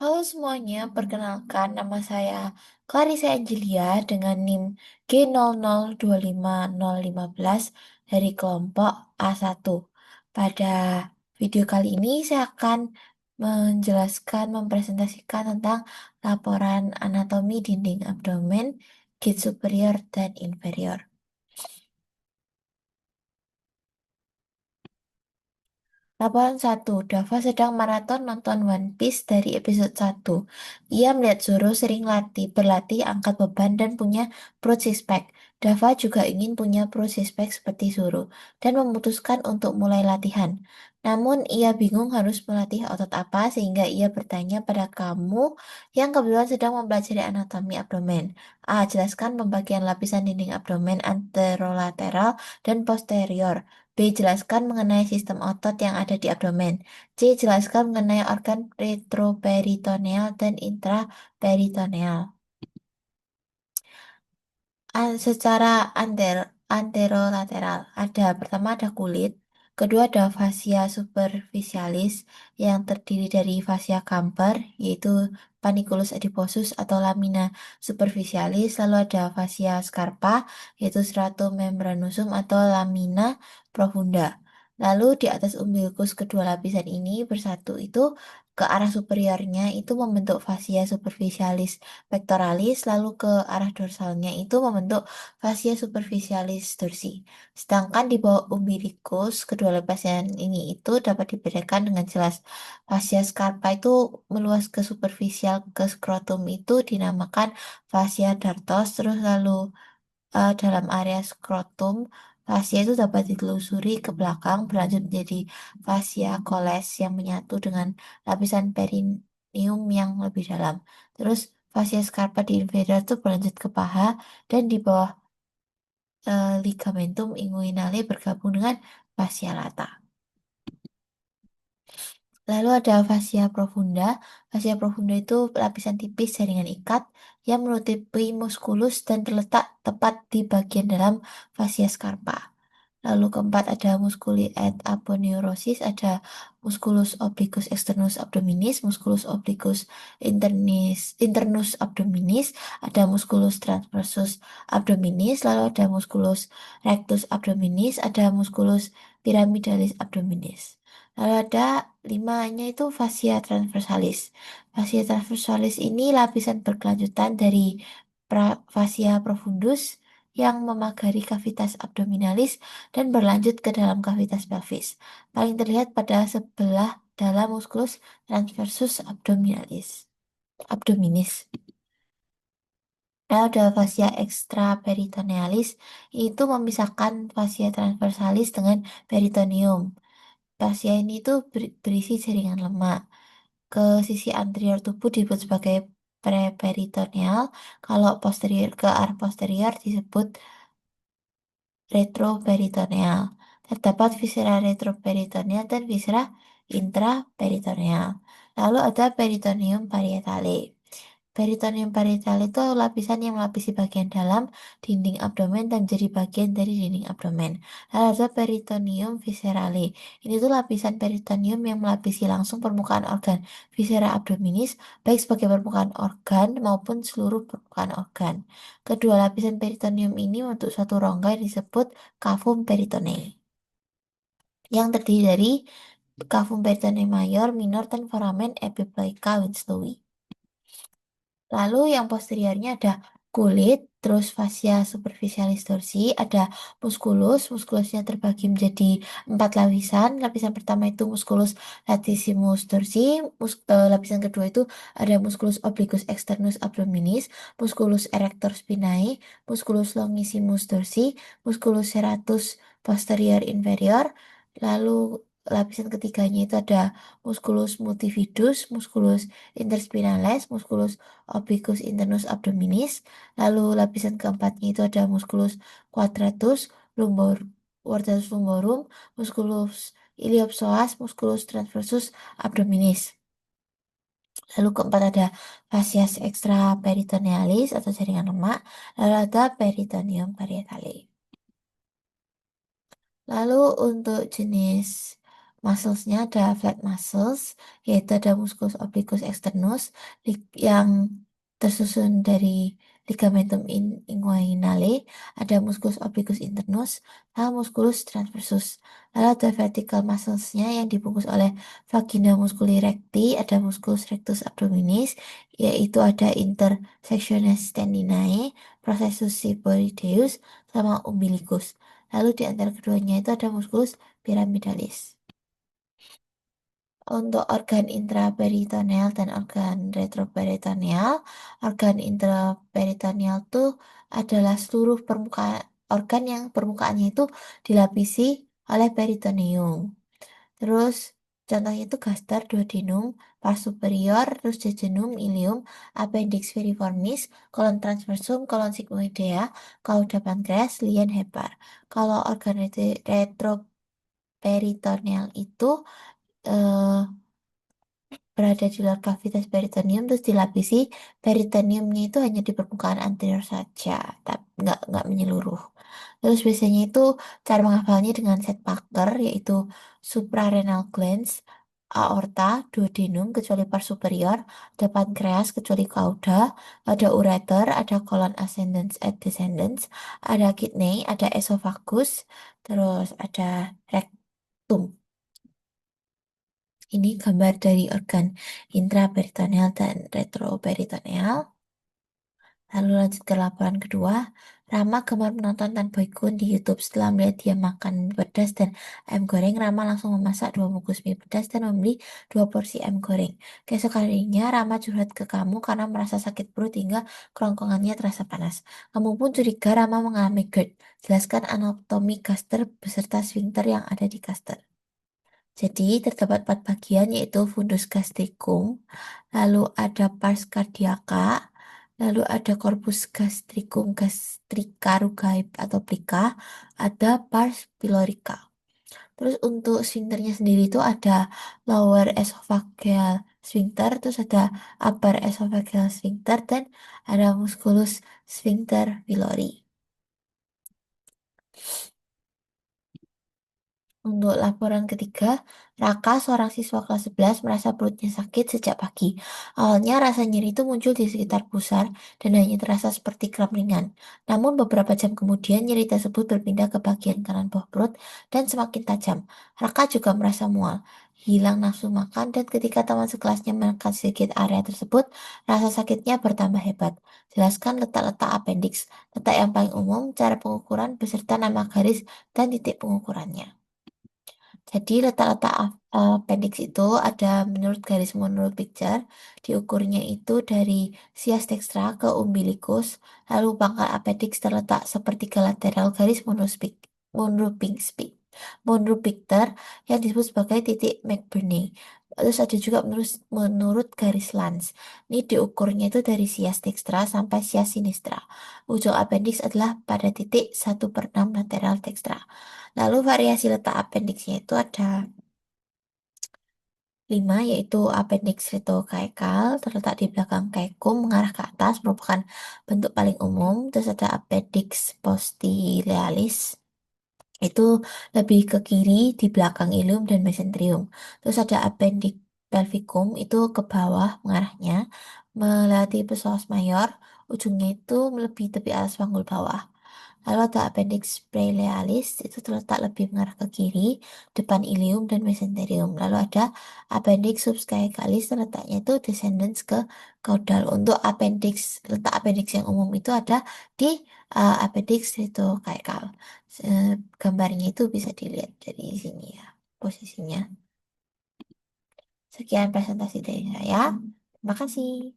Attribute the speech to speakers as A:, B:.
A: Halo semuanya, perkenalkan nama saya Clarissa Angelia dengan NIM G00250515 dari kelompok A1. Pada video kali ini saya akan mempresentasikan tentang laporan anatomi dinding abdomen, git superior dan inferior. Laporan 1. Dava sedang maraton nonton One Piece dari episode 1. Ia melihat Zoro sering berlatih angkat beban dan punya perut six pack. Dava juga ingin punya perut six pack seperti Zoro dan memutuskan untuk mulai latihan. Namun ia bingung harus melatih otot apa sehingga ia bertanya pada kamu yang kebetulan sedang mempelajari anatomi abdomen. A. Jelaskan pembagian lapisan dinding abdomen anterolateral dan posterior. B. Jelaskan mengenai sistem otot yang ada di abdomen. C. Jelaskan mengenai organ retroperitoneal dan intraperitoneal. Secara anterolateral, pertama ada kulit, kedua ada fascia superficialis yang terdiri dari fascia Camper, yaitu panniculus adiposus atau lamina superficialis, lalu ada fascia scarpa, yaitu stratum membranosum atau lamina profunda. Lalu di atas umbilikus kedua lapisan ini bersatu itu ke arah superiornya itu membentuk fascia superficialis pectoralis, lalu ke arah dorsalnya itu membentuk fascia superficialis dorsi. Sedangkan di bawah umbilikus, kedua lapisan ini itu dapat dibedakan dengan jelas. Fascia scarpa itu meluas ke superficial ke skrotum itu dinamakan fascia dartos, terus lalu dalam area skrotum, fascia itu dapat ditelusuri ke belakang berlanjut menjadi fascia coles yang menyatu dengan lapisan perineum yang lebih dalam. Terus fascia scarpa di inferior itu berlanjut ke paha dan di bawah ligamentum inguinale bergabung dengan fascia lata. Lalu ada fascia profunda. Fascia profunda itu lapisan tipis jaringan ikat yang menutupi muskulus dan terletak tepat di bagian dalam fascia scarpa. Lalu keempat ada musculi et aponeurosis, ada musculus obliquus externus abdominis, musculus obliquus internus abdominis, ada musculus transversus abdominis, lalu ada musculus rectus abdominis, ada musculus pyramidalis abdominis. Lalu ada limanya itu fascia transversalis. Fascia transversalis ini lapisan berkelanjutan dari fascia profundus yang memagari kavitas abdominalis dan berlanjut ke dalam kavitas pelvis. Paling terlihat pada sebelah dalam musculus transversus abdominis. Lalu ada fascia extraperitonealis, itu memisahkan fascia transversalis dengan peritoneum. Fascia ini tuh berisi jaringan lemak. Ke sisi anterior tubuh disebut sebagai preperitoneal, kalau posterior ke arah posterior disebut retroperitoneal. Terdapat viscera retroperitoneal dan viscera intraperitoneal. Lalu ada peritoneum parietale. Peritoneum parietale itu lapisan yang melapisi bagian dalam dinding abdomen dan menjadi bagian dari dinding abdomen. Lalu ada peritoneum viscerale. Ini tuh lapisan peritoneum yang melapisi langsung permukaan organ viscera abdominis, baik sebagai permukaan organ maupun seluruh permukaan organ. Kedua lapisan peritoneum ini untuk suatu rongga yang disebut cavum peritoneal, yang terdiri dari cavum peritoneum mayor, minor, dan foramen epiploica Winslowi. Lalu yang posteriornya ada kulit, terus fascia superficialis dorsi, ada muskulusnya terbagi menjadi 4 lapisan. Lapisan pertama itu musculus latissimus dorsi, lapisan kedua itu ada musculus obliquus externus abdominis, musculus erector spinae, musculus longissimus dorsi, musculus serratus posterior inferior, lalu lapisan ketiganya itu ada musculus multifidus, musculus interspinalis, musculus obliquus internus abdominis. Lalu lapisan keempatnya itu ada musculus quadratus lumborum, musculus iliopsoas, musculus transversus abdominis. Lalu keempat ada fascia extraperitonealis atau jaringan lemak. Lalu ada peritoneum parietale. Lalu untuk jenis Muscles-nya ada flat muscles, yaitu ada musculus obliquus externus yang tersusun dari ligamentum inguinale, ada musculus obliquus internus, sama musculus transversus. Lalu ada vertical muscles-nya yang dibungkus oleh vagina musculi recti, ada musculus rectus abdominis, yaitu ada intersectiones tendinae, processus seboideus, sama umbilicus. Lalu di antara keduanya itu ada musculus pyramidalis. Untuk organ intraperitoneal dan organ retroperitoneal, organ intraperitoneal itu adalah seluruh permukaan organ yang permukaannya itu dilapisi oleh peritoneum. Terus contohnya itu gaster, duodenum, pars superior, terus jejunum, ileum, appendix piriformis, kolon transversum, kolon sigmoidea, cauda pankreas, lien hepar. Kalau organ retroperitoneal itu eh, berada di luar kavitas peritoneum terus dilapisi peritoneumnya itu hanya di permukaan anterior saja, tapi nggak menyeluruh. Terus biasanya itu cara menghafalnya dengan set Parker yaitu suprarenal glands, aorta, duodenum kecuali pars superior, ada pankreas kecuali cauda, ada ureter, ada colon ascendens and descendens, ada kidney, ada esophagus, terus ada rectum. Ini gambar dari organ intraperitoneal dan retroperitoneal. Lalu lanjut ke laporan kedua. Rama gemar menonton Tan Boy Kun di YouTube. Setelah melihat dia makan mie pedas dan ayam goreng, Rama langsung memasak 2 bungkus mie pedas dan membeli 2 porsi ayam goreng. Keesok harinya, Rama curhat ke kamu karena merasa sakit perut hingga kerongkongannya terasa panas. Kamu pun curiga Rama mengalami GERD. Jelaskan anatomi gaster beserta sphincter yang ada di gaster. Jadi terdapat 4 bagian yaitu fundus gastricum, lalu ada pars cardiaca, lalu ada corpus gastricum gastrica rugae atau plica, ada pars pylorica. Terus untuk sphincternya sendiri itu ada lower esophageal sphincter, terus ada upper esophageal sphincter, dan ada musculus sphincter pylori. Untuk laporan ketiga, Raka, seorang siswa kelas 11, merasa perutnya sakit sejak pagi. Awalnya rasa nyeri itu muncul di sekitar pusar dan hanya terasa seperti kram ringan. Namun beberapa jam kemudian nyeri tersebut berpindah ke bagian kanan bawah perut dan semakin tajam. Raka juga merasa mual, hilang nafsu makan, dan ketika teman sekelasnya menekan sedikit area tersebut, rasa sakitnya bertambah hebat. Jelaskan letak-letak appendix, letak yang paling umum, cara pengukuran, beserta nama garis dan titik pengukurannya. Jadi letak-letak appendix itu ada menurut garis menurut picture, diukurnya itu dari sias dextra ke umbilicus, lalu pangkal appendix terletak sepertiga lateral garis menurut Monropicter yang disebut sebagai titik McBurney. Terus ada juga menurut garis Lanz. Ini diukurnya itu dari sias dextra sampai sias sinistra. Ujung appendix adalah pada titik 1/6 lateral dextra. Lalu variasi letak appendixnya itu ada 5, yaitu appendix retocaekal terletak di belakang caecum mengarah ke atas merupakan bentuk paling umum. Terus ada appendix postilaris itu lebih ke kiri di belakang ilium dan mesenterium. Terus ada appendix pelvicum itu ke bawah mengarahnya melewati psoas mayor, ujungnya itu melebihi tepi atas panggul bawah. Lalu ada appendix brevialis itu terletak lebih mengarah ke kiri, depan ilium dan mesenterium. Lalu ada appendix subscaecalis terletaknya itu descendens ke caudal. Untuk letak appendix yang umum itu ada di appendix retocaecal. Gambarnya itu bisa dilihat dari sini ya, posisinya. Sekian presentasi dari saya. Terima kasih.